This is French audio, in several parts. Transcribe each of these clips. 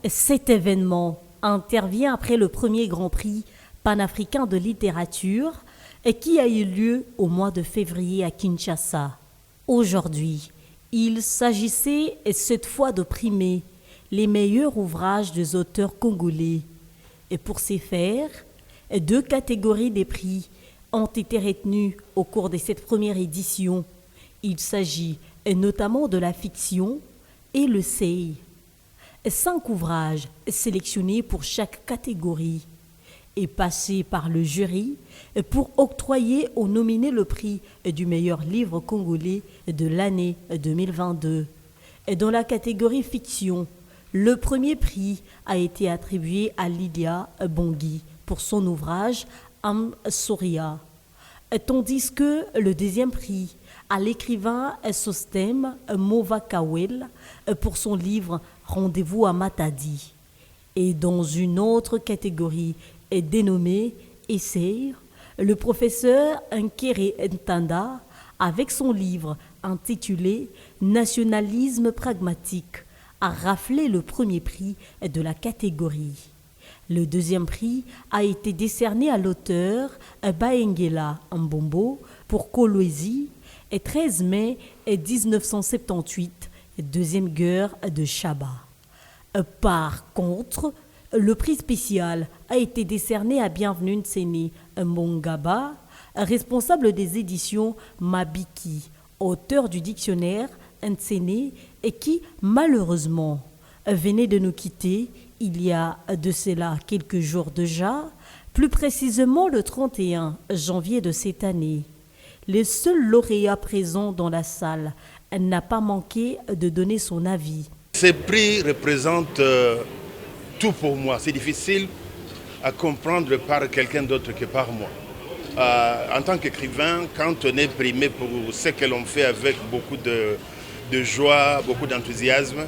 Cet événement intervient après le premier Grand Prix panafricain de littérature qui a eu lieu au mois de février à Kinshasa. Aujourd'hui, il s'agissait cette fois de primer les meilleurs ouvrages des auteurs congolais. Et pour ce faire, 2 catégories des prix ont été retenues au cours de cette première édition. Il s'agit notamment de la fiction et le sei. 5 ouvrages sélectionnés pour chaque catégorie et passés par le jury pour octroyer aux nominés le prix du meilleur livre congolais de l'année 2022. Dans la catégorie fiction, le premier prix a été attribué à Lydia Bongui pour son ouvrage Am Soria, tandis que le deuxième prix à l'écrivain Sostem Movakawel pour son livre Rendez-vous à Matadi. Et dans une autre catégorie dénommée Essai, le professeur Nkere Ntanda, avec son livre intitulé Nationalisme pragmatique, a raflé le premier prix de la catégorie. Le deuxième prix a été décerné à l'auteur Baengela Mbombo pour Kolwezi, et 13 mai 1978, deuxième guerre de Chaba. Par contre, le prix spécial a été décerné à Bienvenue Nsene Mbongaba, responsable des éditions Mabiki, auteur du dictionnaire Nsene et qui, malheureusement, venait de nous quitter il y a de cela quelques jours déjà, plus précisément le 31 janvier de cette année. Le seul lauréat présent dans la salle n'a pas manqué de donner son avis. Ces prix représentent tout pour moi. C'est difficile à comprendre par quelqu'un d'autre que par moi. En tant qu'écrivain, quand on est primé pour ce que l'on fait avec beaucoup de joie, beaucoup d'enthousiasme,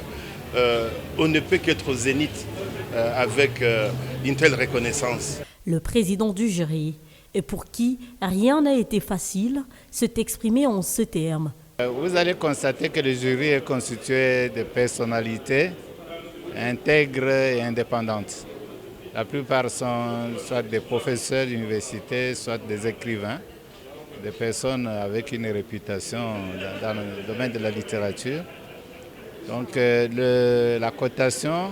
on ne peut qu'être au zénith avec une telle reconnaissance. Le président du jury, et pour qui rien n'a été facile, s'est exprimé en ce terme. Vous allez constater que le jury est constitué de personnalités intègres et indépendantes. La plupart sont soit des professeurs d'université, soit des écrivains, des personnes avec une réputation dans le domaine de la littérature. Donc la cotation,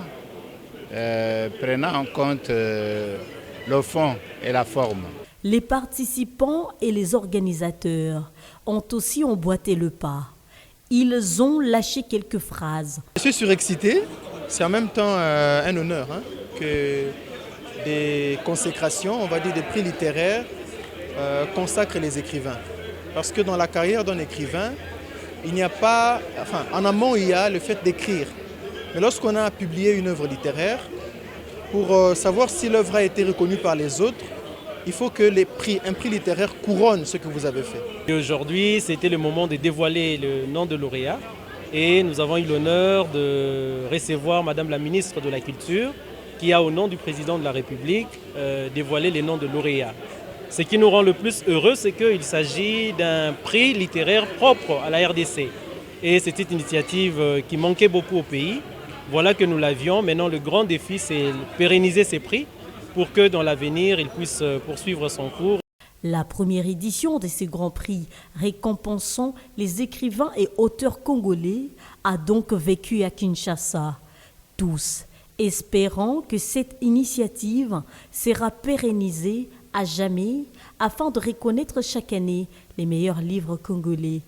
prenant en compte le fond et la forme. Les participants et les organisateurs ont aussi emboîté le pas. Ils ont lâché quelques phrases. Je suis surexcité. C'est en même temps un honneur que des consécrations, on va dire des prix littéraires, consacrent les écrivains. Parce que dans la carrière d'un écrivain, il n'y a pas, en amont, il y a le fait d'écrire. Mais lorsqu'on a publié une œuvre littéraire, pour savoir si l'œuvre a été reconnue par les autres, il faut que un prix littéraire couronne ce que vous avez fait. Et aujourd'hui, c'était le moment de dévoiler le nom de lauréat. Et nous avons eu l'honneur de recevoir Madame la ministre de la Culture, qui a, au nom du président de la République, dévoilé les noms de lauréats. Ce qui nous rend le plus heureux, c'est qu'il s'agit d'un prix littéraire propre à la RDC. Et c'était une initiative qui manquait beaucoup au pays. Voilà que nous l'avions. Maintenant, le grand défi, c'est pérenniser ces prix pour que dans l'avenir, il puisse poursuivre son cours. La première édition de ces grands prix récompensant les écrivains et auteurs congolais a donc vécu à Kinshasa. Tous espérant que cette initiative sera pérennisée à jamais afin de reconnaître chaque année les meilleurs livres congolais.